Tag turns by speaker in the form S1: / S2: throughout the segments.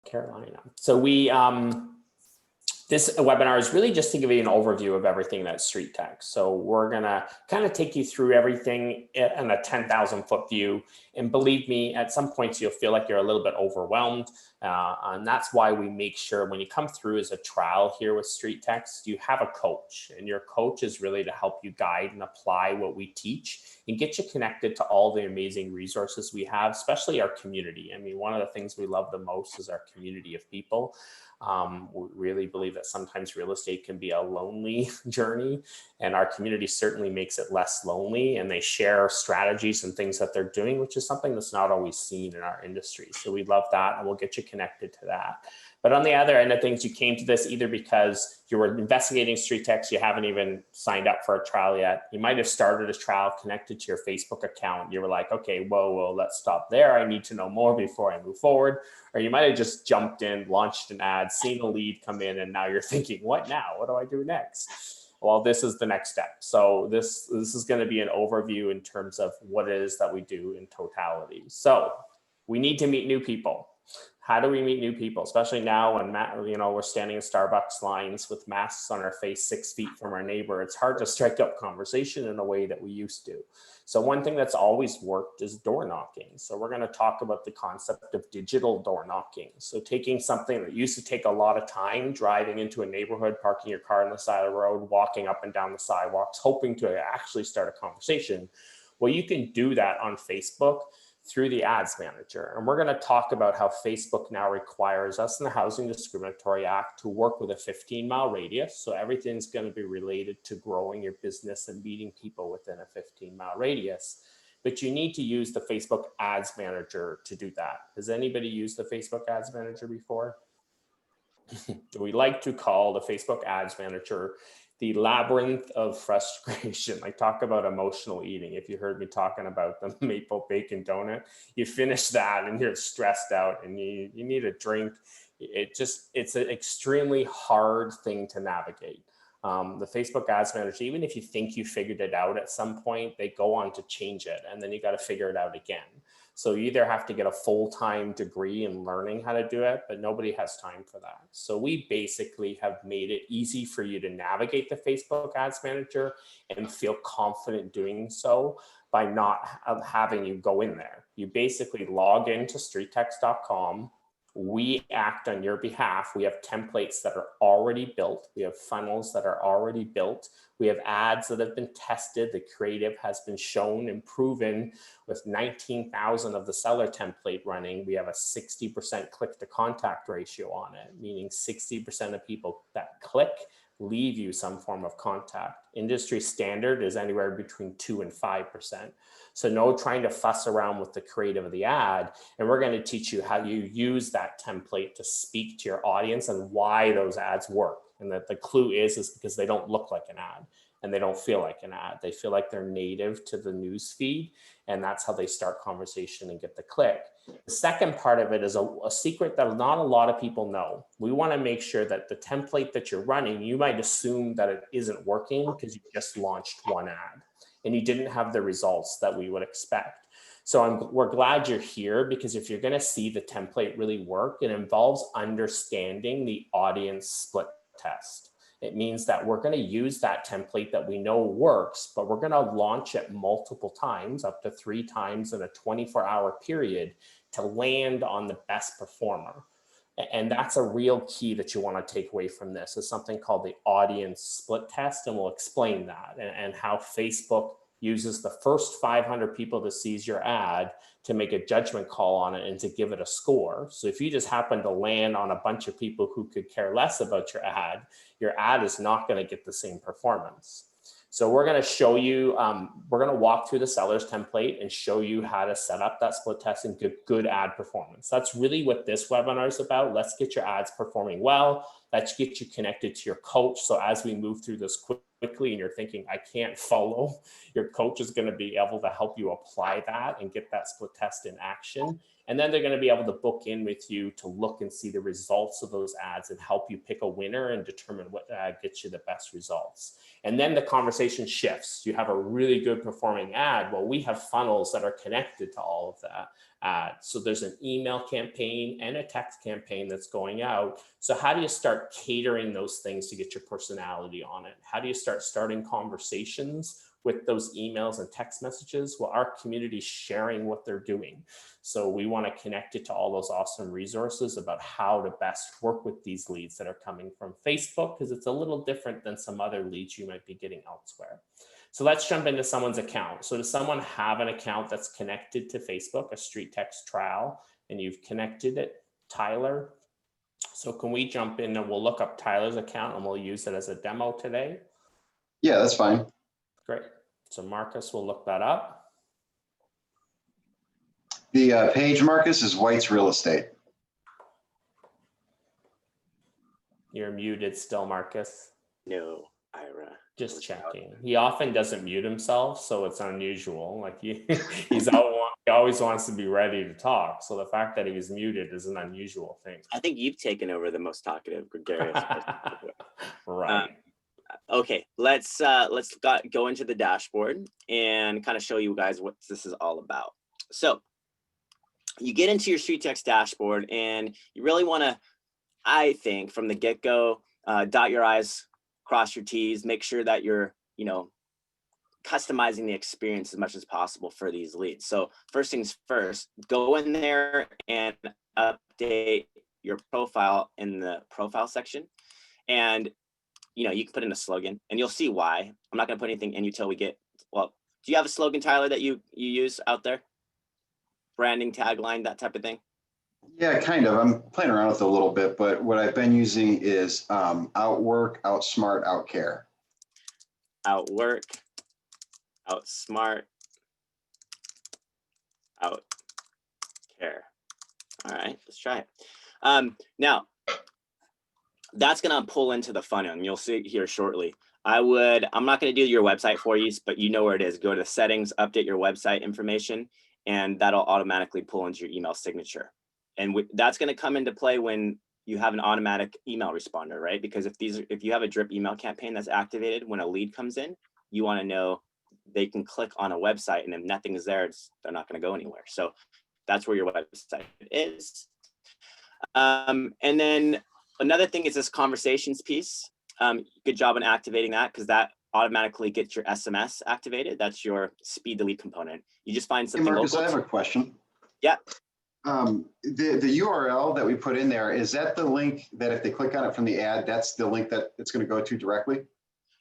S1: Carolina. So we, this webinar is really just to give you an overview of everything that's StreetText. So we're gonna kind of take you through everything in a 10,000 foot view. And believe me, at some points you'll feel like you're a little bit overwhelmed. And that's why we make sure when you come through as a trial here with StreetText, you have a coach. And your coach is really to help you guide and apply what we teach and get you connected to all the amazing resources we have, especially our community. I mean, one of the things we love the most is our community of people. We really believe that sometimes real estate can be a lonely journey, and our community certainly makes it less lonely, and they share strategies and things that they're doing, which is something that's not always seen in our industry. So we love that, and we'll get you connected to that. But on the other end of things, you came to this either because you were investigating StreetText, you haven't even signed up for a trial yet. You might have started a trial connected to your Facebook account. You were like, okay, whoa, let's stop there. I need to know more before I move forward. Or you might have just jumped in, launched an ad, seen a lead come in, and now you're thinking, what now? What do I do next? Well, this is the next step. So this is going to be an overview in terms of what it is that we do in totality. So we need to meet new people. How do we meet new people, especially now when we're standing in Starbucks lines with masks on our face 6 feet from our neighbor? It's hard to strike up conversation in a way that we used to. So one thing that's always worked is door knocking. So we're going to talk about the concept of digital door knocking. So taking something that used to take a lot of time, driving into a neighborhood, parking your car on the side of the road, walking up and down the sidewalks, hoping to actually start a conversation. Well, you can do that on Facebook through the ads manager. And we're going to talk about how Facebook now requires us in the Housing Discriminatory Act to work with a 15-mile radius. So everything's going to be related to growing your business and meeting people within a 15-mile radius. But you need to use the Facebook ads manager to do that. Has anybody used the Facebook ads manager before? We like to call the Facebook ads manager the labyrinth of frustration. I talk about emotional eating. If you heard me talking about the maple bacon donut, you finish that and you're stressed out and you need a drink. It's an extremely hard thing to navigate. The Facebook ads manager, even if you think you figured it out at some point, they go on to change it and then you got to figure it out again. So you either have to get a full-time degree in learning how to do it, but nobody has time for that. So we basically have made it easy for you to navigate the Facebook ads manager and feel confident doing so by not having you go in there. You basically log into StreetText.com. We act on your behalf. We have templates that are already built. We have funnels that are already built. We have ads that have been tested. The creative has been shown and proven with 19,000 of the seller template running. We have a 60% click to contact ratio on it, meaning 60% of people that click leave you some form of contact. Industry standard is anywhere between 2 and 5%. So no trying to fuss around with the creative of the ad. And we're going to teach you how you use that template to speak to your audience and why those ads work. And that the clue is because they don't look like an ad and they don't feel like an ad. They feel like they're native to the news feed. And that's how they start conversation and get the click. The second part of it is a secret that not a lot of people know. We want to make sure that the template that you're running, you might assume that it isn't working because you just launched one ad and you didn't have the results that we would expect. So we're glad you're here, because if you're going to see the template really work, it involves understanding the audience split test. It means that we're going to use that template that we know works, but we're going to launch it multiple times, up to 3 times in a 24-hour period, to land on the best performer. And that's a real key that you want to take away from this, is something called the audience split test. And we'll explain that and how Facebook uses the first 500 people that sees your ad to make a judgment call on it and to give it a score. So if you just happen to land on a bunch of people who could care less about your ad is not going to get the same performance. So we're going to show you, we're going to walk through the seller's template and show you how to set up that split test and get good ad performance. That's really what this webinar is about. Let's get your ads performing well. Let's get you connected to your coach. So as we move through this quickly and you're thinking, I can't follow, your coach is going to be able to help you apply that and get that split test in action. And then they're going to be able to book in with you to look and see the results of those ads and help you pick a winner and determine what ad gets you the best results. And then the conversation shifts. You have a really good performing ad. Well, we have funnels that are connected to all of that. So there's an email campaign and a text campaign that's going out. So how do you start catering those things to get your personality on it? How do you start starting conversations with those emails and text messages? Well, our community is sharing what they're doing. So we want to connect it to all those awesome resources about how to best work with these leads that are coming from Facebook, because it's a little different than some other leads you might be getting elsewhere. So let's jump into someone's account. So does someone have an account that's connected to Facebook, a StreetText trial, and you've connected it? Tyler? So can we jump in and we'll look up Tyler's account and we'll use it as a demo today?
S2: Yeah, that's fine.
S1: Great. So Markus will look that up.
S2: The page, Marcus, is White's Real Estate.
S1: You're muted still, Markus.
S3: No, Ira.
S1: Just checking. He often doesn't mute himself, so it's unusual. Like he always wants to be ready to talk. So the fact that he was muted is an unusual thing.
S3: I think you've taken over the most talkative, gregarious.
S1: Right.
S3: Okay, let's go into the dashboard and kind of show you guys what this is all about. So you get into your StreetText dashboard, and you really want to, I think, from the get-go, dot your I's, cross your T's, make sure that you're, customizing the experience as much as possible for these leads. So first things first, go in there and update your profile in the profile section. And, you can put in a slogan, and you'll see why. I'm not going to put anything in until we get, well, do you have a slogan, Tyler, that you use out there? Branding, tagline, that type of thing?
S2: Yeah, kind of. I'm playing around with it a little bit, but what I've been using is outwork, outsmart, outcare.
S3: Outwork, outsmart, outcare. All right, let's try it. Now, that's going to pull into the funnel, and you'll see it here shortly. I'm not going to do your website for you, but you know where it is. Go to the settings, update your website information, and that'll automatically pull into your email signature. And that's going to come into play when you have an automatic email responder, right? Because if you have a drip email campaign that's activated, when a lead comes in, you want to know they can click on a website, and if nothing is there, they're not going to go anywhere. So that's where your website is. And then another thing is this conversations piece. Good job on activating that, because that automatically gets your SMS activated. That's your speed to lead component. You just find something.
S2: Hey, Marcus,
S3: local.
S2: I have a question.
S3: Yeah.
S2: The URL that we put in there, is that the link that if they click on it from the ad, that's the link that it's going to go to directly?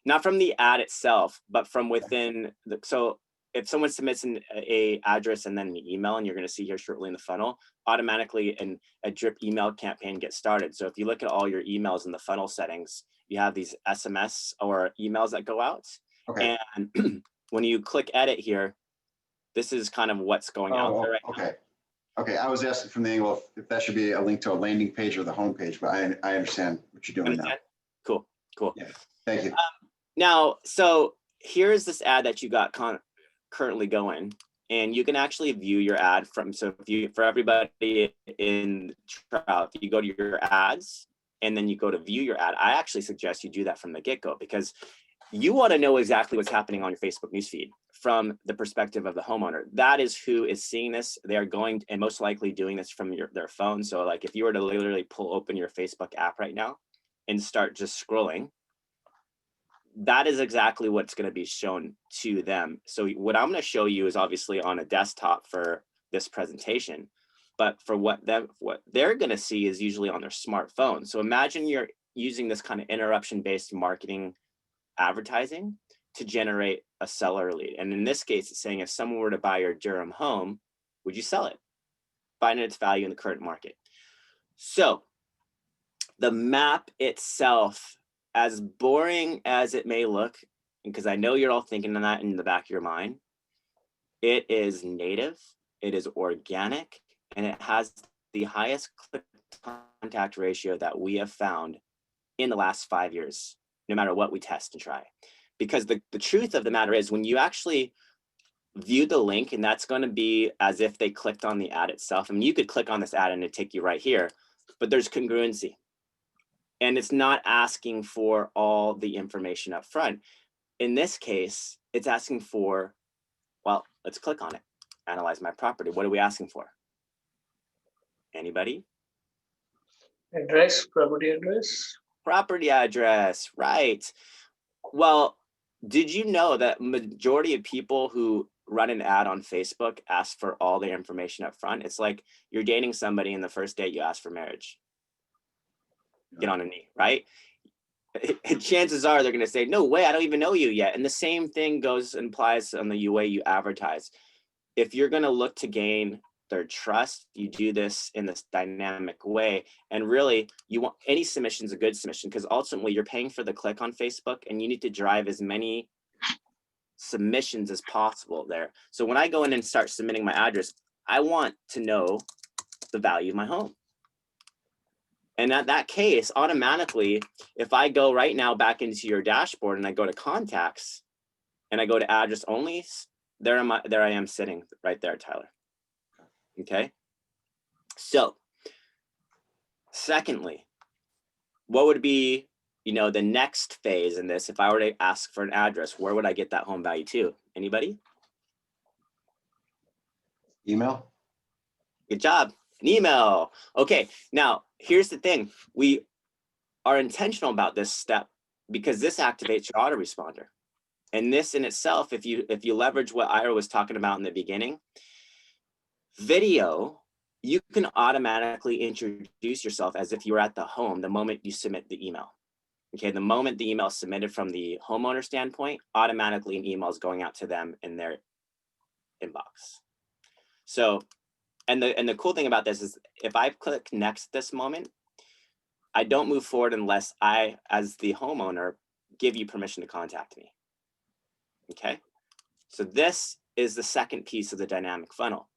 S3: Not from the ad itself, but from within. So if someone submits a address and then an email, and you're going to see here shortly in the funnel, automatically a drip email campaign gets started. So if you look at all your emails in the funnel settings, you have these SMS or emails that go out. Okay. And when you click edit here, this is kind of what's going out there right now.
S2: Okay, I was asking from the angle if that should be a link to a landing page or the home page, but I understand what you're doing now.
S3: Cool.
S2: Yeah, thank you.
S3: Now, so here's this ad that you got currently going, and you can actually view your ad for everybody in the trial, if you go to your ads and then you go to view your ad, I actually suggest you do that from the get-go, because you want to know exactly what's happening on your Facebook newsfeed from the perspective of the homeowner. That is who is seeing this. They are going and most likely doing this from their phone. So like if you were to literally pull open your Facebook app right now and start just scrolling, that is exactly what's going to be shown to them. So what I'm going to show you is obviously on a desktop for this presentation, but for what they're going to see is usually on their smartphone. So imagine you're using this kind of interruption-based marketing advertising to generate a seller lead. And in this case, it's saying if someone were to buy your Durham home, would you sell it? Finding its value in the current market. So the map itself, as boring as it may look, because I know you're all thinking of that in the back of your mind, it is native, it is organic, and it has the highest click contact ratio that we have found in the last 5 years, no matter what we test and try. Because the truth of the matter is, when you actually view the link, and that's going to be as if they clicked on the ad itself. I mean, you could click on this ad and it'd take you right here, but there's congruency. And it's not asking for all the information up front. In this case, it's asking for, well, let's click on it. Analyze my property. What are we asking for? Anybody?
S4: Address, property address.
S3: Property address, right. Well, did you know that majority of people who run an ad on Facebook ask for all their information up front? It's like you're dating somebody and the first date you ask for marriage. Get on a knee, right? Chances are they're going to say, no way, I don't even know you yet. And the same thing goes and applies on the way you advertise. If you're going to look to gain their trust, you do this in this dynamic way. And really, you want any submission is a good submission, because ultimately you're paying for the click on Facebook and you need to drive as many submissions as possible there. So when I go in and start submitting my address, I want to know the value of my home. And at that case, automatically, if I go right now back into your dashboard and I go to contacts and I go to address only, there I am sitting right there, Tyler. Okay. So secondly, what would be, the next phase in this? If I were to ask for an address, where would I get that home value to? Anybody?
S2: Email.
S3: Good job. An email. Okay. Now here's the thing. We are intentional about this step because this activates your autoresponder. And this in itself, if you leverage what Ira was talking about in the beginning, video, you can automatically introduce yourself as if you were at the home the moment you submit the email. Okay, the moment the email is submitted from the homeowner standpoint, automatically an email is going out to them in their inbox. So, and the cool thing about this is if I click next this moment, I don't move forward unless I, as the homeowner, give you permission to contact me. Okay, so this is the second piece of the dynamic funnel.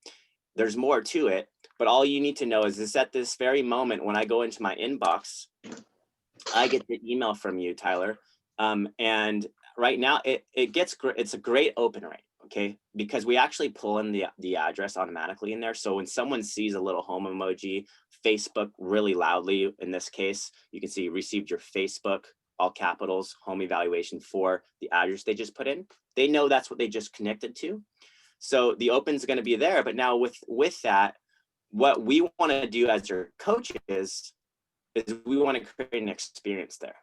S3: There's more to it, but all you need to know is at this very moment when I go into my inbox, I get the email from you, Tyler. And right now it's a great open rate, okay? Because we actually pull in the address automatically in there. So when someone sees a little home emoji, Facebook really loudly, in this case, you can see received your Facebook, all capitals, home evaluation for the address they just put in. They know that's what they just connected to. So the open's going to be there. But now with that, what we want to do as your coaches is we want to create an experience there.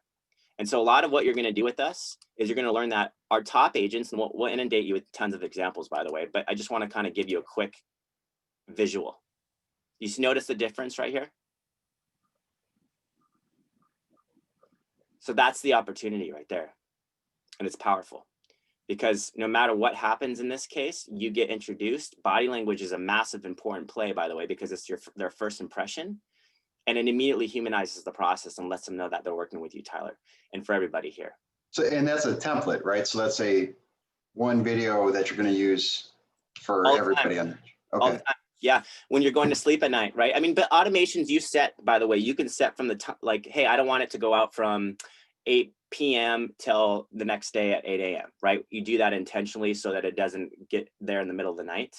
S3: And so a lot of what you're going to do with us is you're going to learn that our top agents, and we'll inundate you with tons of examples, by the way, but I just want to kind of give you a quick visual. You notice the difference right here? So that's the opportunity right there. And it's powerful because no matter what happens in this case, you get introduced. Body language is a massive important play, by the way, because it's their first impression. And it immediately humanizes the process and lets them know that they're working with you, Tyler, and for everybody here.
S2: So, and that's a template, right? So that's one video that you're going to use for everybody on. Okay.
S3: Yeah, when you're going to sleep at night, right? I mean, but automations you set, by the way, you can set from the time, like, hey, I don't want it to go out from 8 p.m. till the next day at 8 a.m., right? You do that intentionally so that it doesn't get there in the middle of the night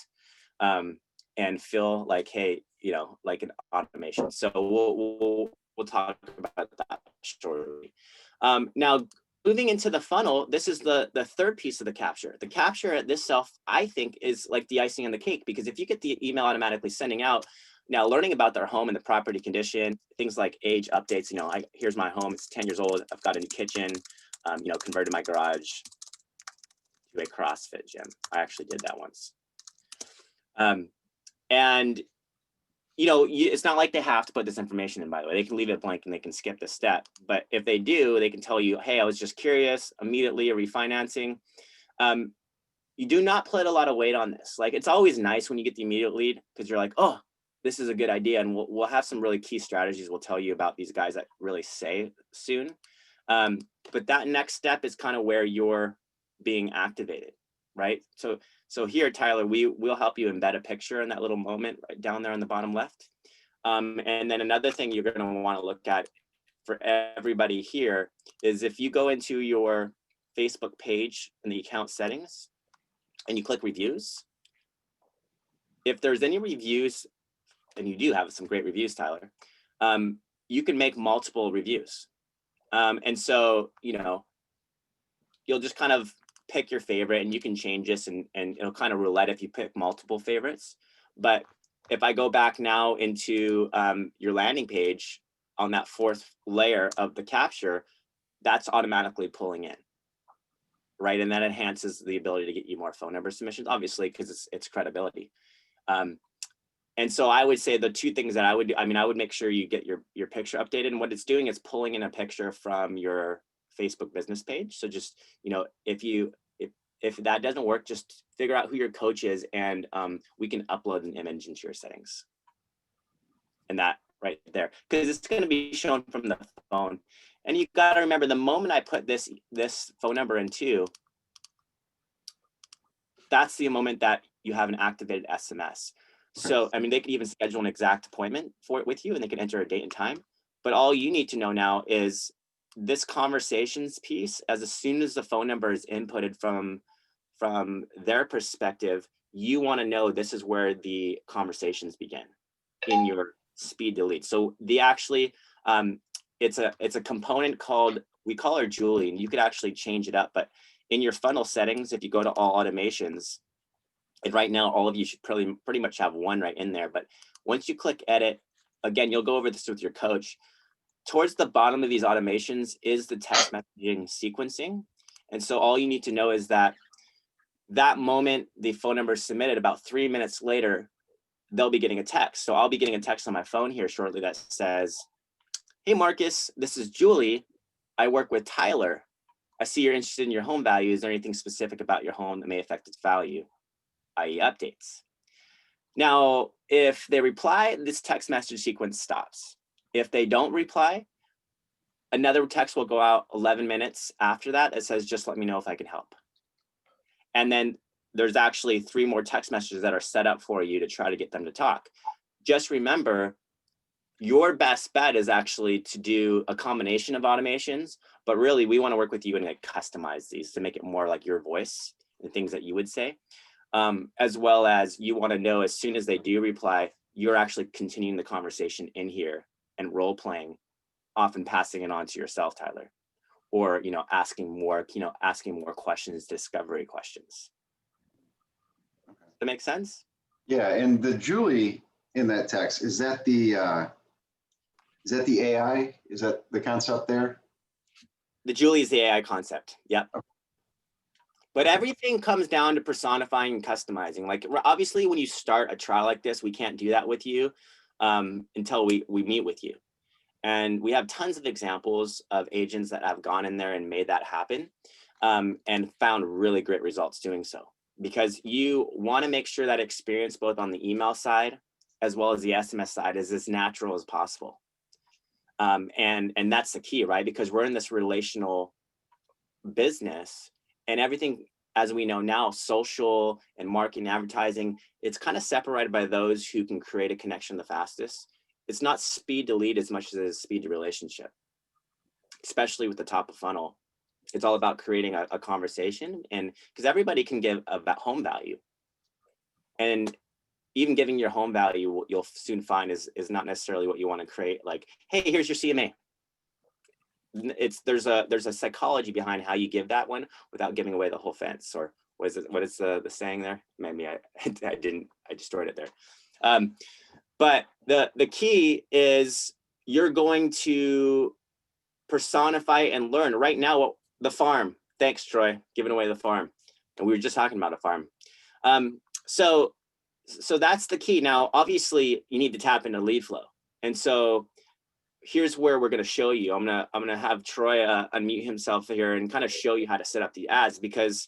S3: and feel like, hey, like an automation. So we'll talk about that shortly. Now, moving into the funnel, this is the third piece of the capture. The capture at this self, I think, is like the icing on the cake, because if you get the email automatically sending out, now learning about their home and the property condition, things like age updates, here's my home, it's 10 years old, I've got a new kitchen, converted my garage to a CrossFit gym. I actually did that once. And it's not like they have to put this information in, by the way. They can leave it blank and they can skip this step. But if they do, they can tell you, hey, I was just curious, immediately a refinancing. You do not put a lot of weight on this. Like, it's always nice when you get the immediate lead because you're like, oh, this is a good idea. And we'll have some really key strategies we'll tell you about these guys that really say soon. But that next step is kind of where you're being activated, right? So here, Tyler, we'll help you embed a picture in that little moment right down there on the bottom left. And then another thing you're going to want to look at for everybody here is if you go into your Facebook page in the account settings and you click reviews, if there's any reviews, and you do have some great reviews, Tyler, you can make multiple reviews. And so, you'll just kind of pick your favorite and you can change this and it'll kind of roulette if you pick multiple favorites. But if I go back now into your landing page on that fourth layer of the capture, that's automatically pulling in, right? And that enhances the ability to get you more phone number submissions, obviously, because it's credibility. And so I would say the two things that I would do, I mean, I would make sure you get your picture updated, and what it's doing is pulling in a picture from your Facebook business page. So just, you know, if that doesn't work, just figure out who your coach is, and we can upload an image into your settings. And that right there, because it's going to be shown from the phone. And you got to remember, the moment I put this phone number in too, that's the moment that you have an activated SMS. So, I mean, they could even schedule an exact appointment for it with you, and they can enter a date and time. But all you need to know now is this conversations piece, as soon as the phone number is inputted from their perspective, you want to know this is where the conversations begin in your speed delete. So the actually, it's a component called, we call her Julie, and you could actually change it up. But in your funnel settings, if you go to all automations, and right now all of you should pretty much have one right in there. But once you click edit, again, you'll go over this with your coach. Towards the bottom of these automations is the text messaging sequencing. And so all you need to know is that moment the phone number is submitted, about 3 minutes later, they'll be getting a text. So I'll be getting a text on my phone here shortly that says, "Hey, Marcus, this is Julie. I work with Tyler. I see you're interested in your home value. Is there anything specific about your home that may affect its value, i.e. updates?" Now, if they reply, this text message sequence stops. If they don't reply, another text will go out 11 minutes after that. It says, "Just let me know if I can help." And then there's actually 3 more text messages that are set up for you to try to get them to talk. Just remember, your best bet is actually to do a combination of automations, but really we want to work with you and like customize these to make it more like your voice and things that you would say. As well as you want to know, as soon as they do reply, you're actually continuing the conversation in here and role playing, often passing it on to yourself, Tyler, or, you know, asking more questions, discovery questions. That makes sense?
S2: Yeah, and the Julie in that text, is that the AI? Is that the concept there?
S3: The Julie is the AI concept. Yep.
S2: Okay.
S3: But everything comes down to personifying and customizing. Like, obviously, when you start a trial like this, we can't do that with you until we meet with you. And we have tons of examples of agents that have gone in there and made that happen and found really great results doing so. Because you want to make sure that experience, both on the email side as well as the SMS side, is as natural as possible. And that's the key, right? Because we're in this relational business, and everything, as we know now, social and marketing, advertising, it's kind of separated by those who can create a connection the fastest. It's not speed to lead as much as it is speed to relationship, especially with the top of funnel. It's all about creating a conversation, and because everybody can give a home value, and even giving your home value, you'll soon find is not necessarily what you want to create. Like, hey, here's your CMA. There's a psychology behind how you give that one without giving away the whole fence. Or what is the saying there? Maybe I destroyed it there. But the key is you're going to personify and learn. Right now, the farm. Thanks, Troy, giving away the farm. And we were just talking about a farm. So that's the key. Now, obviously, you need to tap into lead flow. And so here's where we're going to show you. I'm gonna have Troy unmute himself here and kind of show you how to set up the ads, because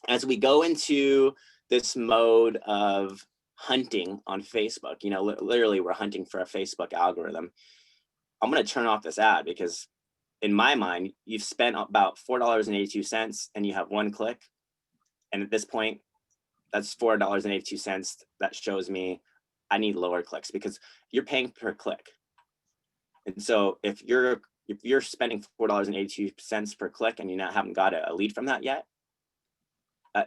S3: as we go into this mode of hunting on Facebook, you know, literally we're hunting for a Facebook algorithm. I'm going to turn off this ad because in my mind, you've spent about $4.82 and you have 1 click. And at this point, that's $4.82. That shows me I need lower clicks because you're paying per click. And so if you're spending $4.82 per click and you haven't got a lead from that yet,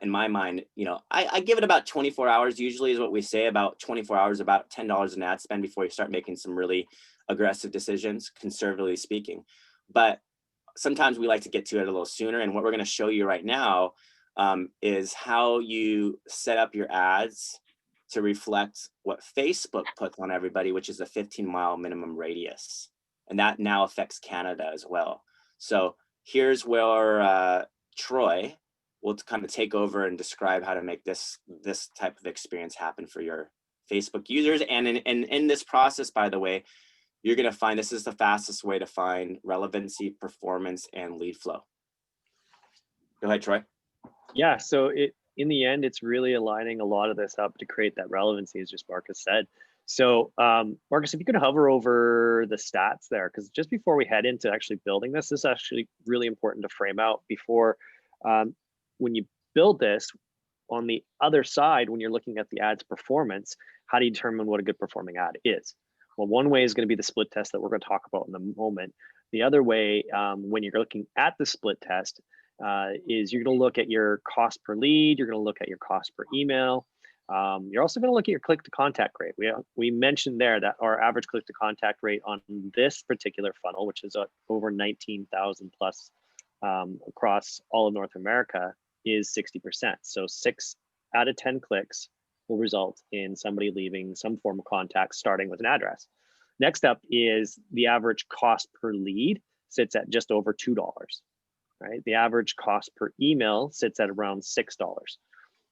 S3: in my mind, you know, I give it about 24 hours usually is what we say, about 24 hours, about $10 an ad spend before you start making some really aggressive decisions, conservatively speaking. But sometimes we like to get to it a little sooner. And what we're going to show you right now is how you set up your ads to reflect what Facebook puts on everybody, which is a 15-mile minimum radius. And that now affects Canada as well. So here's where Troy will kind of take over and describe how to make this type of experience happen for your Facebook users. And in this process, by the way, you're going to find this is the fastest way to find relevancy, performance, and lead flow. Go ahead, Troy.
S4: Yeah, so in the end, it's really aligning a lot of this up to create that relevancy, as just Markus said. So Markus, if you could hover over the stats there, because just before we head into actually building this is actually really important to frame out before when you build this on the other side, when you're looking at the ad's performance, how do you determine what a good performing ad is? Well, one way is going to be the split test that we're going to talk about in a moment. The other way, when you're looking at the split test, is you're going to look at your cost per lead, you're going to look at your cost per email. You're also going to look at your click to contact rate. We mentioned there that our average click to contact rate on this particular funnel, which is over 19,000 plus across all of North America, is 60%. So 6 out of 10 clicks will result in somebody leaving some form of contact starting with an address. Next up is the average cost per lead sits at just over $2, right? The average cost per email sits at around $6.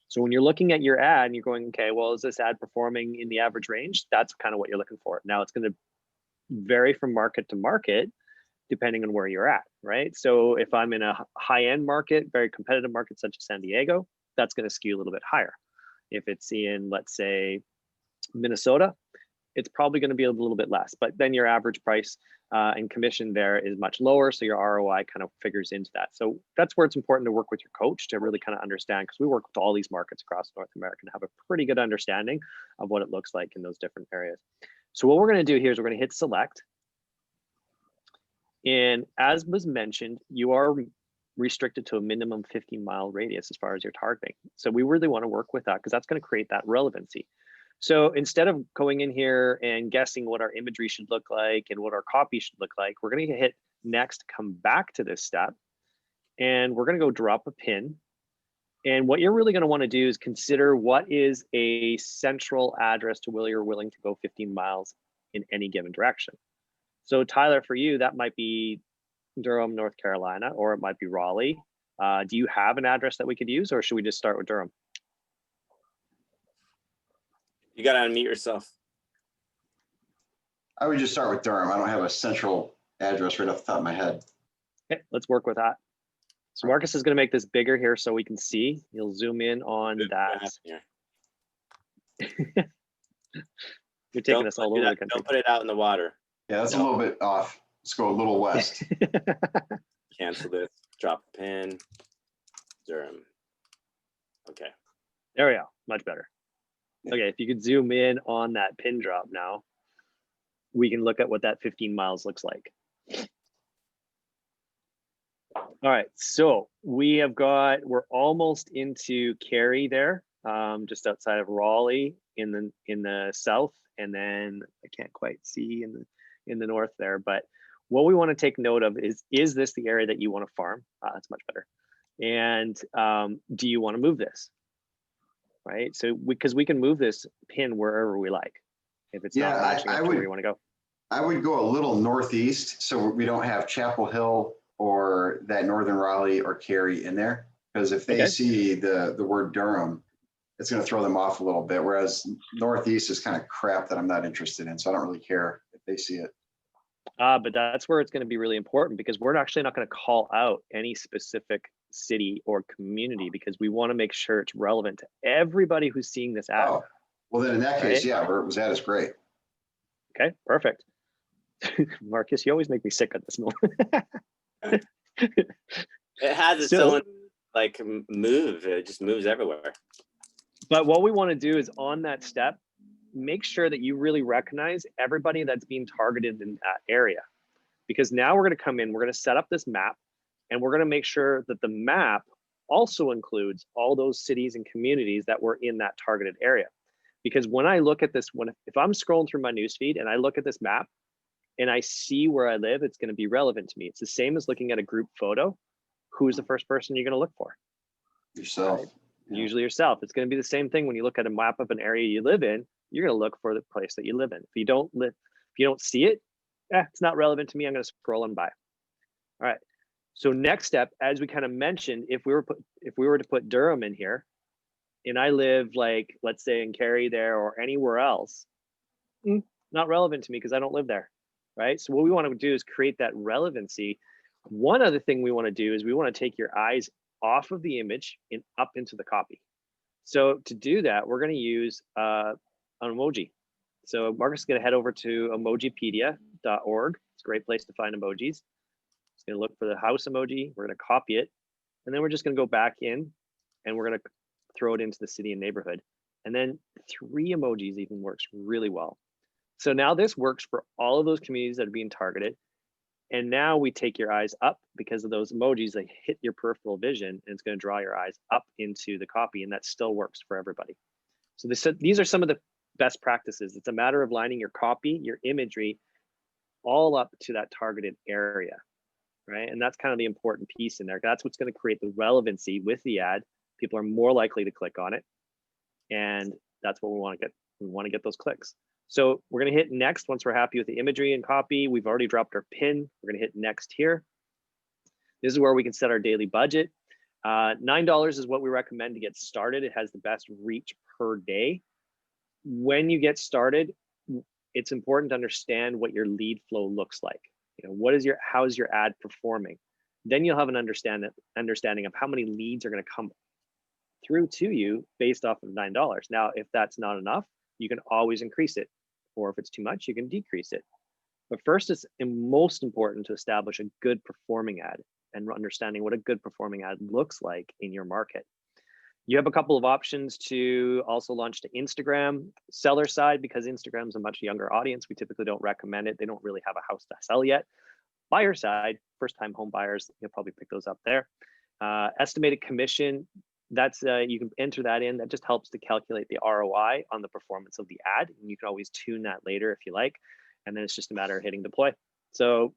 S4: So when you're looking at your ad and you're going, okay, well, is this ad performing in the average range? That's kind of what you're looking for. Now it's going to vary from market to market, depending on where you're at, right? So if I'm in a high-end market, very competitive market such as San Diego, that's going to skew a little bit higher. If it's in, let's say, Minnesota, it's probably going to be a little bit less, but then your average price and commission there is much lower, so your ROI kind of figures into that. So that's where it's important to work with your coach to really kind of understand, because we work with all these markets across North America and have a pretty good understanding of what it looks like in those different areas. So what we're going to do here is we're going to hit select. And as was mentioned, you are restricted to a minimum 15-mile radius as far as your targeting. So we really want to work with that because that's going to create that relevancy. So instead of going in here and guessing what our imagery should look like and what our copy should look like, we're going to hit next, come back to this step, and we're going to go drop a pin. And what you're really going to want to do is consider what is a central address to where you're willing to go 15 miles in any given direction. So Tyler, for you, that might be Durham, North Carolina, or it might be Raleigh. Do you have an address that we could use, or should we just start with Durham?
S3: You got to unmute yourself.
S2: I would just start with Durham. I don't have a central address right off the top of my head.
S4: Okay, let's work with that. So Markus is going to make this bigger here so we can see. You'll zoom in on that. You're taking us all over the country.
S3: Don't put it out in the water.
S2: Yeah, that's a little bit off. Let's go a little west.
S3: Cancel this. Drop a pin. Durham. Okay.
S4: There we go. Much better. Okay, if you could zoom in on that pin drop now, we can look at what that 15 miles looks like. All right, so we're almost into Cary there, just outside of Raleigh in the south, and then I can't quite see in the north there. But what we want to take note of is this the area that you want to farm? That's much better. And do you want to move this? Right, so because we can move this pin wherever we like, if it's not matching up to where you want to go.
S2: I would go a little northeast, so we don't have Chapel Hill or that northern Raleigh or Cary in there, because if they see the word Durham, it's going to throw them off a little bit. Whereas northeast is kind of crap that I'm not interested in, so I don't really care if they see it.
S4: But that's where it's going to be really important, because we're actually not going to call out any specific city or community, because we want to make sure it's relevant to everybody who's seeing this ad.
S2: Oh, well then in that case, yeah, where it was at is great.
S4: Okay, perfect. Markus, you always make me sick at this moment.
S3: It has its own like move. It just moves everywhere.
S4: But what we want to do is on that step, make sure that you really recognize everybody that's being targeted in that area. Because now we're going to come in, we're going to set up this map, and we're going to make sure that the map also includes all those cities and communities that were in that targeted area. Because when I look at this, if I'm scrolling through my newsfeed and I look at this map and I see where I live, it's going to be relevant to me. It's the same as looking at a group photo. Who's the first person you're going to look for?
S2: Yourself.
S4: Right?
S2: Yeah.
S4: Usually yourself. It's going to be the same thing when you look at a map of an area you live in. You're going to look for the place that you live in. If you don't see it, it's not relevant to me. I'm going to scroll on by. All right. So next step, as we kind of mentioned, if we were to put Durham in here, and I live like, let's say in Cary there or anywhere else, not relevant to me because I don't live there, right? So what we want to do is create that relevancy. One other thing we want to do is we want to take your eyes off of the image and up into the copy. So to do that, we're going to use an emoji. So Marcus is going to head over to emojipedia.org. It's a great place to find emojis. It's going to look for the house emoji. We're going to copy it. And then we're just going to go back in and we're going to throw it into the city and neighborhood. And then 3 emojis even works really well. So now this works for all of those communities that are being targeted. And now we take your eyes up because of those emojis, they hit your peripheral vision and it's going to draw your eyes up into the copy, and that still works for everybody. So these are some of the best practices. It's a matter of lining your copy, your imagery, all up to that targeted area, right? And that's kind of the important piece in there. That's what's going to create the relevancy with the ad. People are more likely to click on it. And that's what we want to get. We want to get those clicks. So we're going to hit next once we're happy with the imagery and copy. We've already dropped our pin. We're going to hit next here. This is where we can set our daily budget. $9 is what we recommend to get started. It has the best reach per day. When you get started, it's important to understand what your lead flow looks like. You know, how is your ad performing? Then you'll have an understanding of how many leads are going to come through to you based off of $9. Now, if that's not enough, you can always increase it. Or if it's too much, you can decrease it. But first, it's most important to establish a good performing ad and understanding what a good performing ad looks like in your market. You have a couple of options to also launch to Instagram. Seller side, because Instagram's a much younger audience, we typically don't recommend it. They don't really have a house to sell yet. Buyer side, first-time home buyers, you'll probably pick those up there. Estimated commission, that's you can enter that in. That just helps to calculate the ROI on the performance of the ad. And you can always tune that later if you like. And then it's just a matter of hitting deploy. So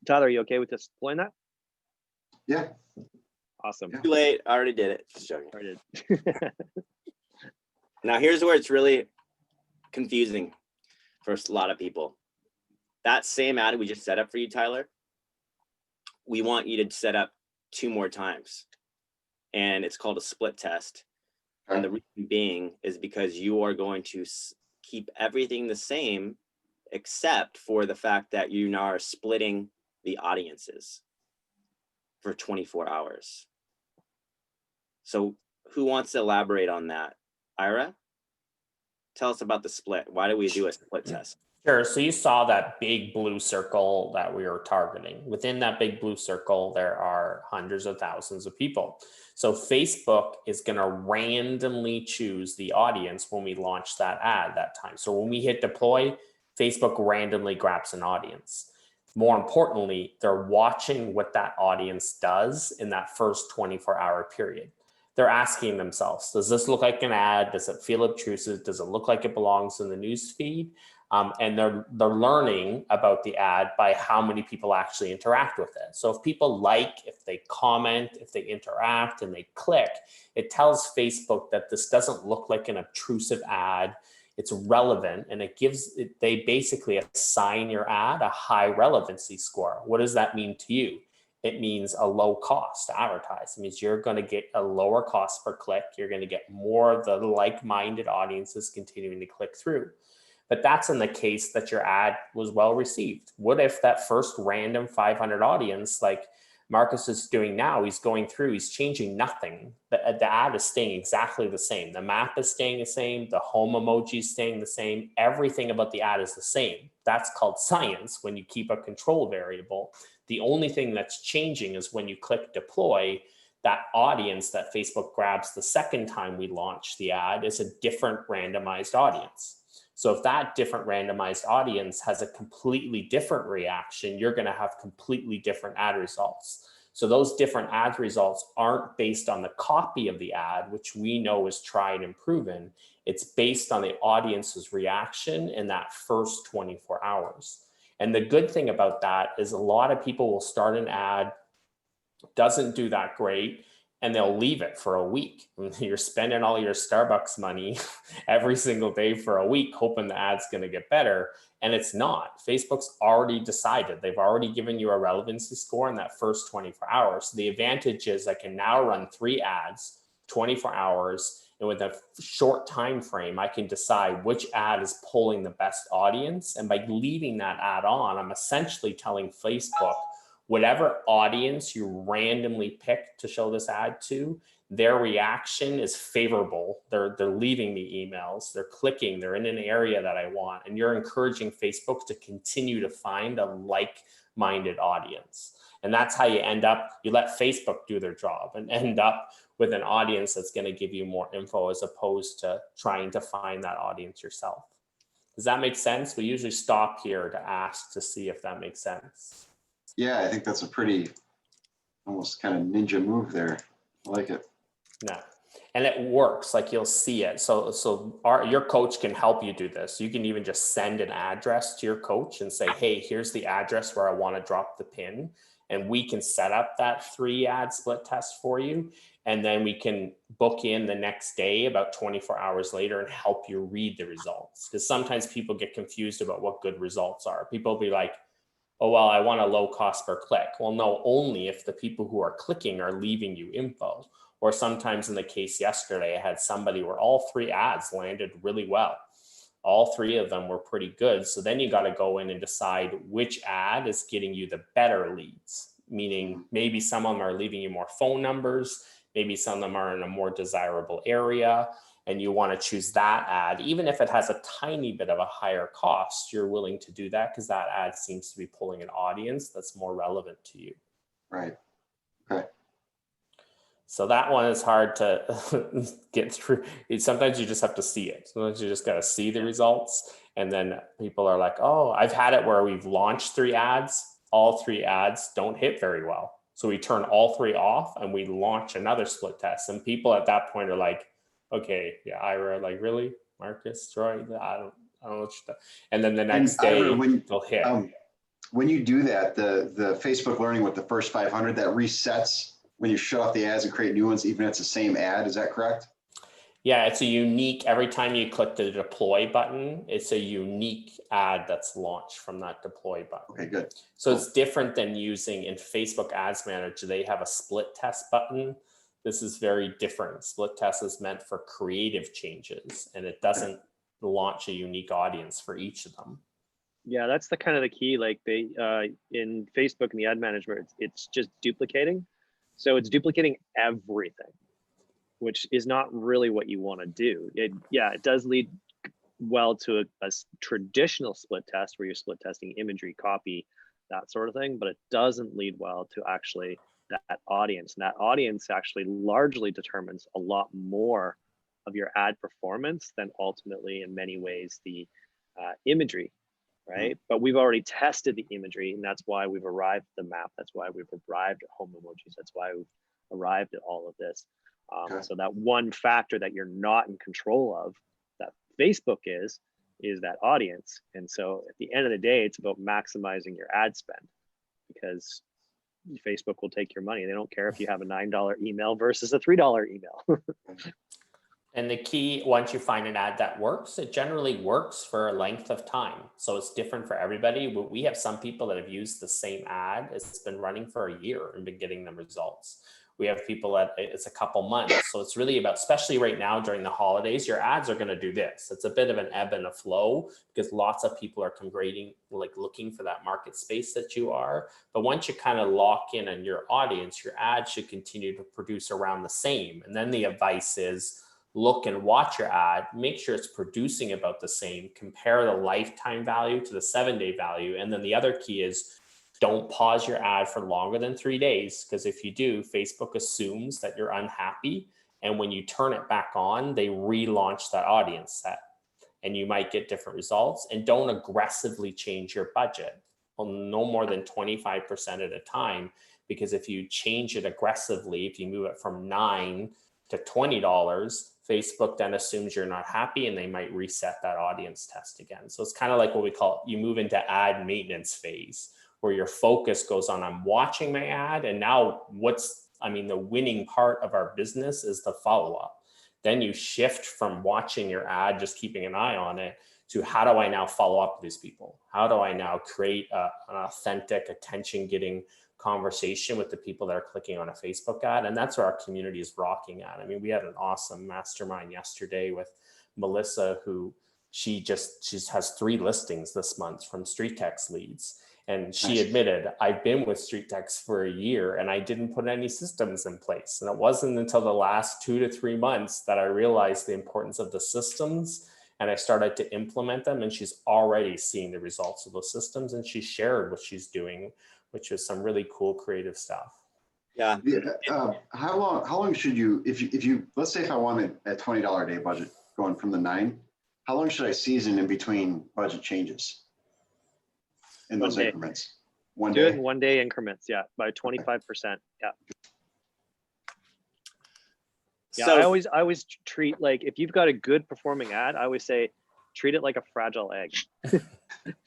S4: Tyler, are you okay with just deploying that?
S2: Yeah.
S3: Awesome. Too late. I already did it. Just joking.
S4: Already did.
S3: Now here's where it's really confusing for a lot of people. That same ad we just set up for you, Tyler, we want you to set up 2 more times. And it's called a split test. And the reason being is because you are going to keep everything the same, except for the fact that you now are splitting the audiences for 24 hours. So who wants to elaborate on that? Ira, tell us about the split. Why do we do a split test?
S1: Sure. So you saw that big blue circle that we were targeting. Within that big blue circle, there are hundreds of thousands of people. So Facebook is going to randomly choose the audience when we launch that ad that time. So when we hit deploy, Facebook randomly grabs an audience. More importantly, they're watching what that audience does in that first 24-hour period. They're asking themselves, does this look like an ad? Does it feel obtrusive? Does it look like it belongs in the news feed? And they're learning about the ad by how many people actually interact with it. So if people like, if they comment, if they interact and they click, it tells Facebook that this doesn't look like an obtrusive ad. It's relevant, and they basically assign your ad a high relevancy score. What does that mean to you? It means a low cost to advertise. It means you're going to get a lower cost per click. You're going to get more of the like-minded audiences continuing to click through. But that's in the case that your ad was well received. What if that first random 500 audience, like Markus is doing now, he's going through, he's changing nothing. The ad is staying exactly the same. The map is staying the same. The home emoji is staying the same. Everything about the ad is the same. That's called science when you keep a control variable. The only thing that's changing is when you click deploy, that audience that Facebook grabs the second time we launch the ad is a different randomized audience. So if that different randomized audience has a completely different reaction, you're going to have completely different ad results. So those different ad results aren't based on the copy of the ad, which we know is tried and proven. It's based on the audience's reaction in that first 24 hours. And the good thing about that is a lot of people will start an ad, doesn't do that great, and they'll leave it for a week. You're spending all your Starbucks money every single day for a week, hoping the ad's going to get better. And it's not. Facebook's already decided. They've already given you a relevancy score in that first 24 hours. So the advantage is I can now run 3 ads, 24 hours, and with a short time frame, I can decide which ad is pulling the best audience. And by leaving that ad on, I'm essentially telling Facebook, whatever audience you randomly pick to show this ad to, their reaction is favorable. They're leaving me emails, they're clicking, they're in an area that I want. And you're encouraging Facebook to continue to find a like-minded audience. And that's how you end up, you let Facebook do their job and end up with an audience that's going to give you more info as opposed to trying to find that audience yourself. Does that make sense? We usually stop here to ask to see if that makes sense.
S2: Yeah, I think that's a pretty almost kind of ninja move there. I like it.
S1: Yeah. And it works, like you'll see it. So your coach can help you do this. You can even just send an address to your coach and say, hey, here's the address where I want to drop the pin. And we can set up that 3 ad split test for you. And then we can book in the next day about 24 hours later and help you read the results. Because sometimes people get confused about what good results are. People will be like, oh, well, I want a low cost per click. Well, no, only if the people who are clicking are leaving you info. Or sometimes in the case yesterday, I had somebody where all 3 ads landed really well. All 3 of them were pretty good. So then you got to go in and decide which ad is getting you the better leads, meaning maybe some of them are leaving you more phone numbers, maybe some of them are in a more desirable area, and you want to choose that ad. Even if it has a tiny bit of a higher cost, you're willing to do that because that ad seems to be pulling an audience that's more relevant to you.
S2: Right. Okay.
S1: So that one is hard to get through. Sometimes you just have to see it. Sometimes you just got to see the results. And then people are like, oh, I've had it where we've launched 3 ads. All 3 ads don't hit very well. So we turn all 3 off and we launch another split test. And people at that point are like, okay, yeah, Ira, like, really? Markus, Troy? I don't know what you're. And then the next day they'll hit.
S2: When you do that, the Facebook learning with the first 500, that resets when you shut off the ads and create new ones, even if it's the same ad. Is that correct?
S1: Yeah, it's a unique, every time you click the deploy button, it's a unique ad that's launched from that deploy button.
S2: Okay, good.
S1: So it's different than using in Facebook Ads Manager. They have a split test button. This is very different. Split test is meant for creative changes, and it doesn't launch a unique audience for each of them.
S4: Yeah, that's the kind of the key. Like they in Facebook and the ad manager, it's just duplicating. So it's duplicating everything, which is not really what you want to do. It does lead well to a traditional split test where you're split testing imagery, copy, that sort of thing, but it doesn't lead well to actually that audience. And that audience actually largely determines a lot more of your ad performance than ultimately, in many ways, the imagery, right? But we've already tested the imagery, and that's why we've arrived at the map. That's why we've arrived at home emojis. That's why we've arrived at all of this. So that one factor that you're not in control of, that Facebook is that audience. And so at the end of the day, it's about maximizing your ad spend, because Facebook will take your money. They don't care if you have a $9 email versus a $3 email.
S1: And the key, once you find an ad that works, it generally works for a length of time. So it's different for everybody. But we have some people that have used the same ad. It's been running for a year and been getting them results. We have people that it's a couple months. So it's really about, especially right now during the holidays, your ads are going to do this. It's a bit of an ebb and a flow because lots of people are converting, like looking for that market space that you are. But once you kind of lock in on your audience, your ads should continue to produce around the same. And then the advice is, look and watch your ad, make sure it's producing about the same, compare the lifetime value to the 7-day value. And then the other key is don't pause your ad for longer than 3 days, because if you do, Facebook assumes that you're unhappy. And when you turn it back on, they relaunch that audience set and you might get different results. And don't aggressively change your budget. Well, no more than 25% at a time, because if you change it aggressively, if you move it from $9 to $20, Facebook then assumes you're not happy and they might reset that audience test again. So it's kind of like what we call, you move into ad maintenance phase, where your focus goes on, I'm watching my ad and now what's I mean, the winning part of our business is the follow-up. Then you shift from watching your ad, just keeping an eye on it, to how do I now follow up with these people? How do I now create an authentic, attention-getting conversation with the people that are clicking on a Facebook ad? And that's where our community is rocking at. I mean, we had an awesome mastermind yesterday with Melissa, who she has 3 listings this month from StreetText leads. And she admitted, I've been with StreetText for a year and I didn't put any systems in place. And it wasn't until the last 2 to 3 months that I realized the importance of the systems, and I started to implement them. And she's already seeing the results of those systems, and she shared what she's doing, which is some really cool creative stuff.
S3: Yeah.
S2: How long should you, if you, let's say if I wanted a $20 a day budget going from the 9, how long should I season in between budget changes in those increments? One day?
S4: Do it in 1 day increments, yeah, by 25%. Yeah. Yeah,
S3: So
S4: I always treat, like, if you've got a good performing ad, I always say treat it like a fragile egg,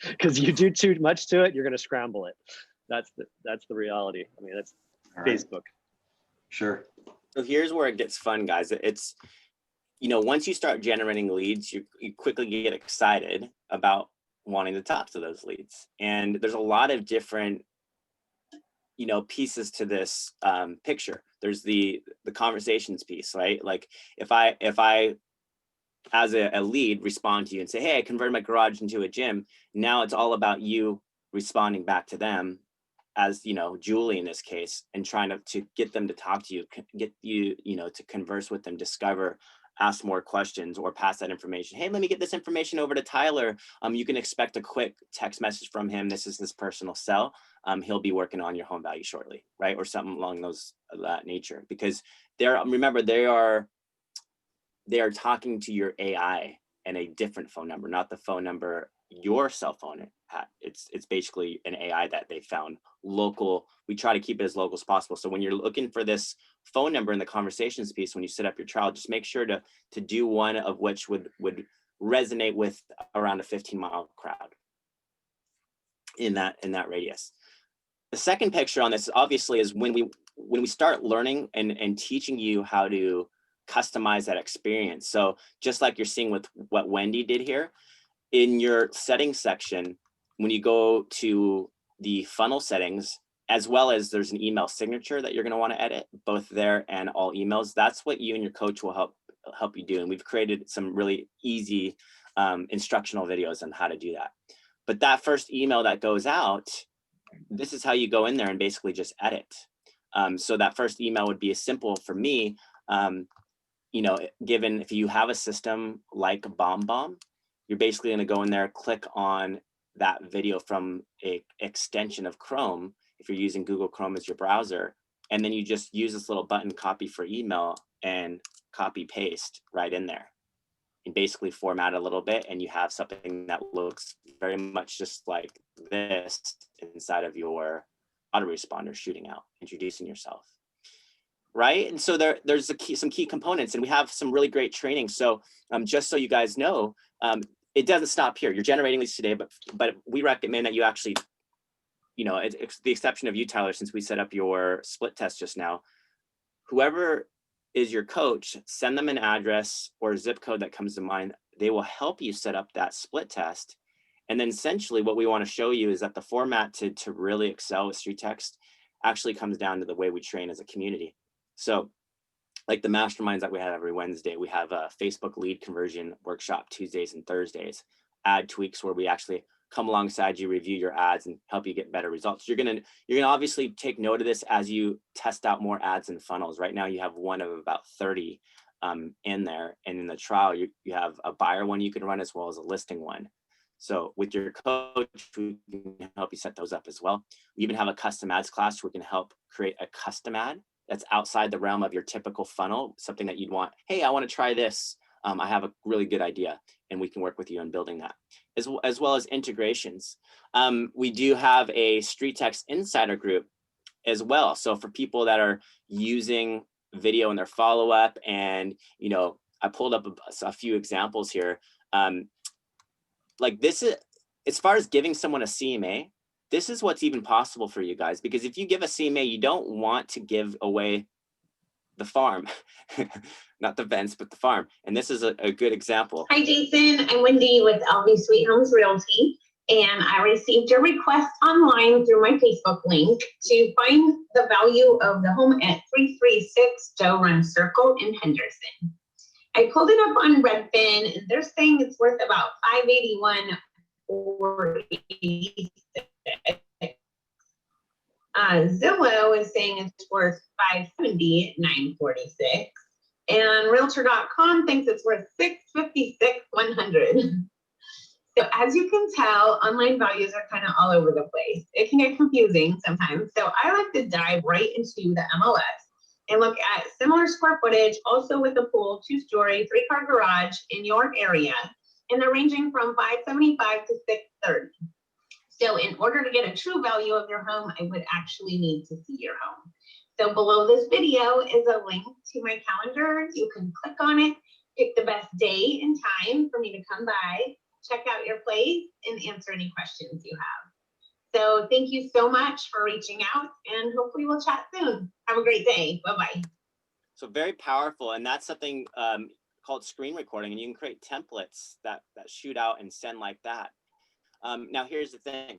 S4: because you do too much to it, you're going to scramble it. That's the reality. I mean, that's
S2: All right.
S4: Facebook.
S2: Sure.
S3: So here's where it gets fun, guys. It's, once you start generating leads, you quickly get excited about wanting to talk to those leads. And there's a lot of different, pieces to this picture. There's the conversations piece, right? Like if I as a lead respond to you and say, hey, I converted my garage into a gym. Now it's all about you responding back to them as, Julie in this case, and trying to get them to talk to you, get you, to converse with them, discover, ask more questions, or pass that information. Hey, let me get this information over to Tyler. You can expect a quick text message from him. This is his personal cell. He'll be working on your home value shortly, right? Or something along that nature, because remember, they are talking to your AI and a different phone number, not the phone number your cell phone had. It's basically an AI that they found local. We try to keep it as local as possible. So when you're looking for this phone number in the conversations piece, when you set up your trial, just make sure to do one of which would resonate with around a 15-mile crowd in that radius. The second picture on this obviously is when we start learning and teaching you how to customize that experience. So just like you're seeing with what Wendy did here, in your settings section, when you go to the funnel settings, as well as there's an email signature that you're going to want to edit, both there and all emails. That's what you and your coach will help you do. And we've created some really easy instructional videos on how to do that. But that first email that goes out, this is how you go in there and basically just edit. So that first email would be as simple for me, given if you have a system like BombBomb, you're basically going to go in there, click on that video from an extension of Chrome, if you're using Google Chrome as your browser, and then you just use this little button, copy for email, and copy paste right in there, and basically format a little bit, and you have something that looks very much just like this inside of your autoresponder shooting out, introducing yourself. Right. And so there's some key components, and we have some really great training. So just so you guys know, it doesn't stop here. You're generating these today, but we recommend that you actually, it's the exception of you, Tyler, since we set up your split test just now, whoever is your coach, send them an address or zip code that comes to mind. They will help you set up that split test. And then essentially what we want to show you is that the format to really excel with StreetText actually comes down to the way we train as a community. So like the masterminds that we have every Wednesday, we have a Facebook lead conversion workshop Tuesdays and Thursdays, ad tweaks where we actually come alongside you, review your ads, and help you get better results. You're gonna obviously take note of this as you test out more ads and funnels. Right now you have one of about 30 in there, and in the trial you have a buyer one you can run as well as a listing one. So with your coach, we can help you set those up as well. We even have a custom ads class where we can help create a custom ad that's outside the realm of your typical funnel, something that you'd want, hey, I want to try this. I have a really good idea, and we can work with you on building that, as well as integrations. We do have a StreetText Insider group as well. So for people that are using video in their follow-up, and I pulled up a few examples here. Like this is, as far as giving someone a CMA, this is what's even possible for you guys, because if you give a CMA, you don't want to give away the farm, not the fence, but the farm. And this is a good example.
S5: Hi, Jason. I'm Wendy with LV Sweet Homes Realty, and I received your request online through my Facebook link to find the value of the home at 336 Joe Run Circle in Henderson. I pulled it up on Redfin, and they're saying it's worth about $581 or Zillow is saying it's worth $570 at $946, and Realtor.com thinks it's worth $656 $100. So as you can tell, online values are kind of all over the place. It can get confusing sometimes. So I like to dive right into the MLS and look at similar square footage, also with a pool, 2-story, 3-car garage in your area, and they're ranging from $575 to $630. So in order to get a true value of your home, I would actually need to see your home. So below this video is a link to my calendar. You can click on it, pick the best day and time for me to come by, check out your place, and answer any questions you have. So thank you so much for reaching out, and hopefully we'll chat soon. Have a great day. Bye-bye.
S3: So very powerful. And that's something called screen recording, and you can create templates that shoot out and send like that. Now, here's the thing.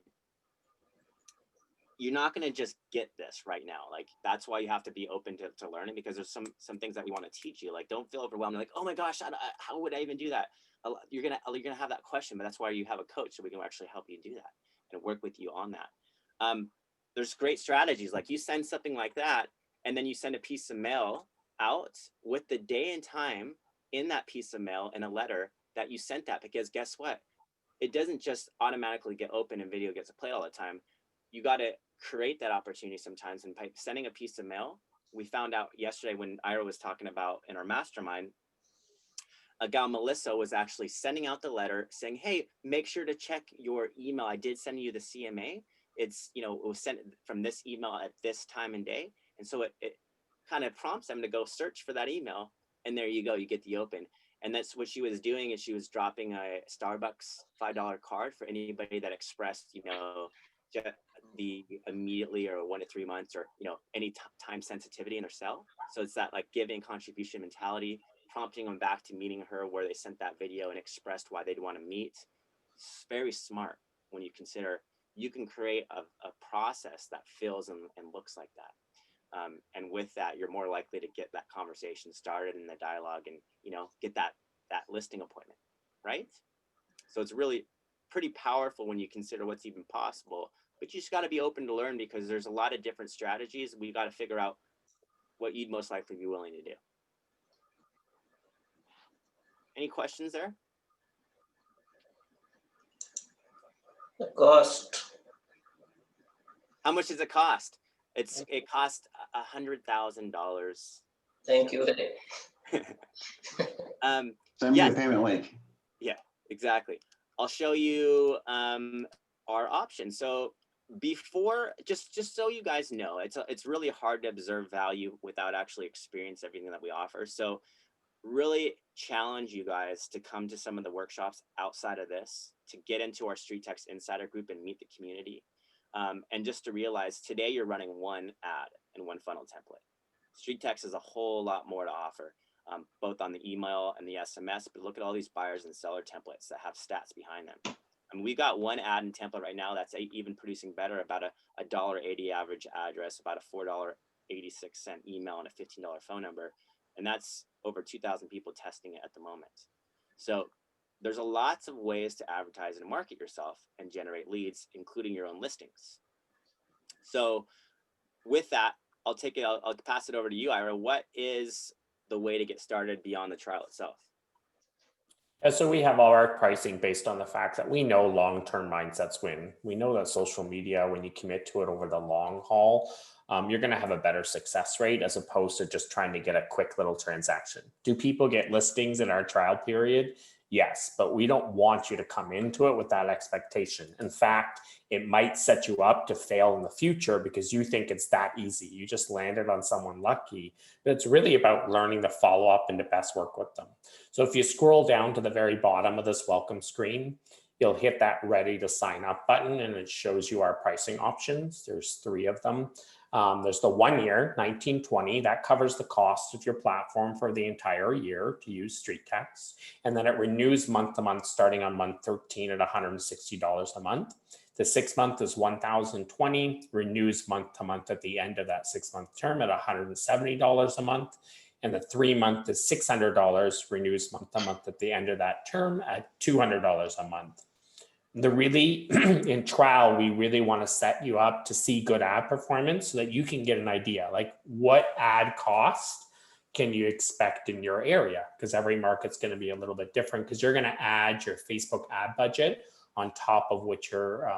S3: You're not going to just get this right now. Like, that's why you have to be open to learning, because there's some things that we want to teach you. Like, don't feel overwhelmed. Like, oh my gosh, how would I even do that? You're gonna have that question, but that's why you have a coach, so we can actually help you do that and work with you on that. There's great strategies. Like, you send something like that, and then you send a piece of mail out with the day and time in that piece of mail in a letter that you sent that, because guess what? It doesn't just automatically get open and video gets played all the time. You got to create that opportunity sometimes. And by sending a piece of mail, we found out yesterday when Ira was talking about in our mastermind, a gal, Melissa, was actually sending out the letter saying, hey, make sure to check your email. I did send you the CMA. It's, it was sent from this email at this time and day. And so it kind of prompts them to go search for that email. And there you go, you get the open. And that's what she was doing, is she was dropping a Starbucks $5 card for anybody that expressed, the immediately or 1 to 3 months or, any time sensitivity in their cell. So it's that like giving contribution mentality, prompting them back to meeting her where they sent that video and expressed why they'd want to meet. It's very smart when you consider you can create a process that feels and looks like that. And with that, you're more likely to get that conversation started in the dialogue and, get that listing appointment, right? So it's really pretty powerful when you consider what's even possible, but you just got to be open to learn, because there's a lot of different strategies. We got to figure out what you'd most likely be willing to do. Any questions there?
S6: The cost.
S3: How much does it cost? It costs $100,000.
S6: Thank you.
S2: Send me a payment link.
S3: Yeah, exactly. I'll show you our options. So before, just so you guys know, it's really hard to observe value without actually experiencing everything that we offer. So really challenge you guys to come to some of the workshops outside of this, to get into our StreetText Insider group and meet the community. And just to realize today you're running one ad and one funnel template. StreetText has a whole lot more to offer, both on the email and the SMS, but look at all these buyers and seller templates that have stats behind them. I mean, we've got one ad and template right now that's even producing better, about a $1.80 average address, about a $4.86 email, and a $15 phone number. And that's over 2,000 people testing it at the moment. So there's lots of ways to advertise and market yourself and generate leads, including your own listings. So with that, I'll pass it over to you, Ira. What is the way to get started beyond the trial itself?
S1: So we have all our pricing based on the fact that we know long-term mindsets win. We know that social media, when you commit to it over the long haul, you're going to have a better success rate as opposed to just trying to get a quick little transaction. Do people get listings in our trial period? Yes, but we don't want you to come into it with that expectation. In fact, it might set you up to fail in the future because you think it's that easy. You just landed on someone lucky, but it's really about learning to follow up and to best work with them. So if you scroll down to the very bottom of this welcome screen, you'll hit that ready to sign up button and it shows you our pricing options. There's 3 of them. There's the 1 year, $19.20. That covers the cost of your platform for the entire year to use StreetText. And then it renews month to month, starting on month 13 at $160 a month. The 6 month is $1,020, renews month to month at the end of that 6 month term at $170 a month. And the 3 month is $600, renews month to month at the end of that term at $200 a month. In trial, we really want to set you up to see good ad performance so that you can get an idea, like what ad cost can you expect in your area? Because every market's going to be a little bit different, because you're going to add your Facebook ad budget on top of what you're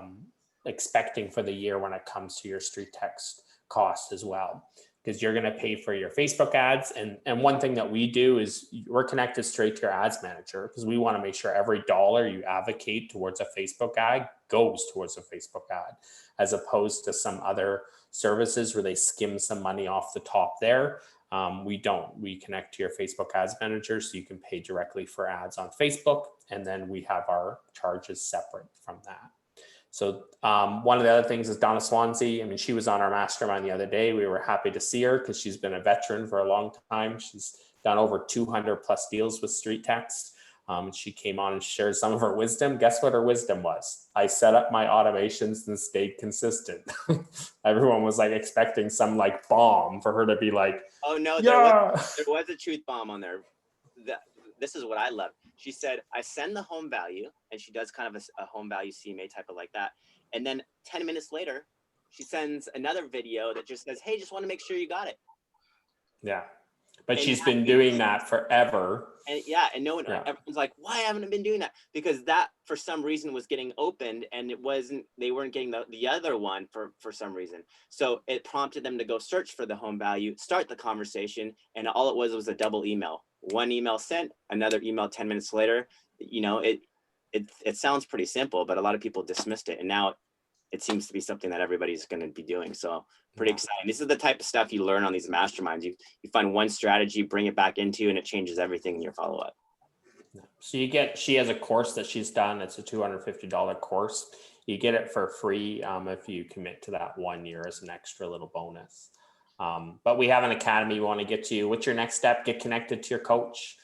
S1: expecting for the year when it comes to your StreetText cost as well. Because you're going to pay for your Facebook ads. And one thing that we do is we're connected straight to your ads manager, because we want to make sure every dollar you advocate towards a Facebook ad goes towards a Facebook ad, as opposed to some other services where they skim some money off the top there. We don't. We connect to your Facebook ads manager so you can pay directly for ads on Facebook. And then we have our charges separate from that. So one of the other things is Donna Swansea. I mean, she was on our mastermind the other day. We were happy to see her because she's been a veteran for a long time. She's done over 200 plus deals with StreetText. She came on and shared some of her wisdom. Guess what her wisdom was? I set up my automations and stayed consistent. Everyone was like expecting some like bomb for her to be like,
S3: oh no,
S1: yeah.
S3: there was a truth bomb on there. This is what I love. She said, I send the home value, and she does kind of a home value CMA type of like that. And then 10 minutes later, she sends another video that just says, hey, just want to make sure you got it.
S1: Yeah. But
S3: And
S1: she's been doing that forever.
S3: And yeah, and no one, everyone's like, why haven't I been doing that? Because that for some reason was getting opened, and they weren't getting the other one for some reason. So it prompted them to go search for the home value, start the conversation, and all it was a double email. One email sent, another email 10 minutes later. You know, it sounds pretty simple, but a lot of people dismissed it. And now it seems to be something that everybody's going to be doing. So pretty exciting. This is the type of stuff you learn on these masterminds. You find one strategy, bring it back into, and it changes everything in your follow-up.
S1: So she has a course that she's done. It's a $250 course. You get it for free if you commit to that 1 year as an extra little bonus. But we have an academy we want to get to you. What's your next step? Get connected to your coach.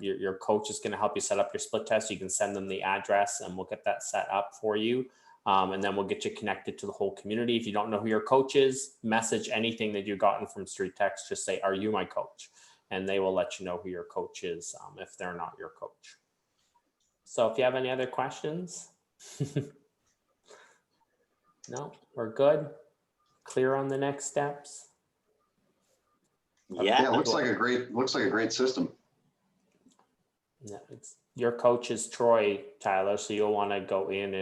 S1: Your coach is going to help you set up your split test. You can send them the address and we'll get that set up for you. And then we'll get you connected to the whole community. If you don't know who your coach is, message anything that you've gotten from StreetText. Just say, are you my coach? And they will let you know who your coach is if they're not your coach. So if you have any other questions, no, we're good. Clear on the next steps.
S3: Yeah,
S2: it looks like a great system.
S1: Yeah, your coach is Troy, Tyler, so you'll want to go in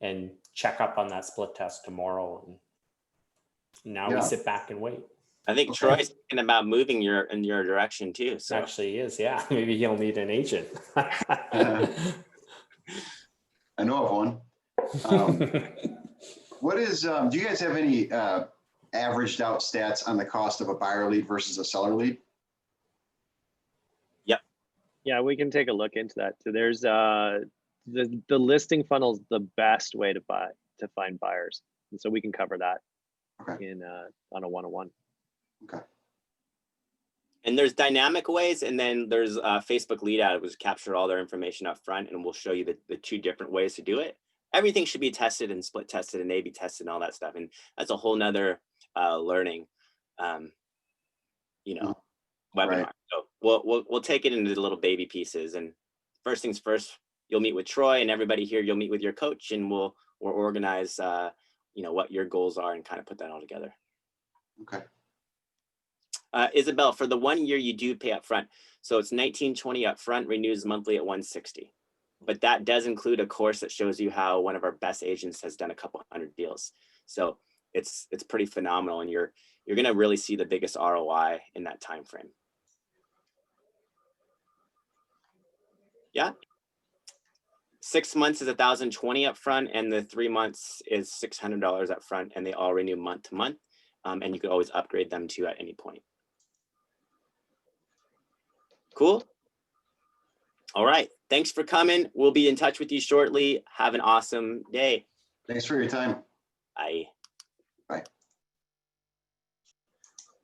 S1: and check up on that split test tomorrow. And now we sit back and wait.
S3: I think Troy's thinking about moving in your direction too. So
S1: actually he is, yeah. Maybe he'll need an agent.
S2: I know of one. What is, do you guys have any averaged out stats on the cost of a buyer lead versus a seller lead?
S3: Yep.
S4: Yeah, we can take a look into that. So there's the listing funnel is the best way to find buyers. And so we can cover that on a one-on-one.
S2: Okay.
S3: And there's dynamic ways, and then there's Facebook lead ad, which capture all their information up front, and we'll show you the 2 different ways to do it. Everything should be tested and split tested and A/B tested and all that stuff. And that's a whole nother learning, webinar. Right. So we'll take it into the little baby pieces. And first things first, you'll meet with Troy, and everybody here, you'll meet with your coach, and we'll organize, what your goals are and kind of put that all together.
S2: Okay.
S3: Isabel, for the 1 year, you do pay up front. So it's $19.20 up front, renews monthly at $160. But that does include a course that shows you how one of our best agents has done a couple hundred deals. So it's pretty phenomenal, and you're going to really see the biggest ROI in that time frame. Yeah. 6 months is $1,020 up front, and the 3 months is $600 up front, and they all renew month to month. And you can always upgrade them to at any point. Cool. All right. thanks for coming. We'll be in touch with you shortly. Have an awesome day.
S2: Thanks for your time.
S3: Bye.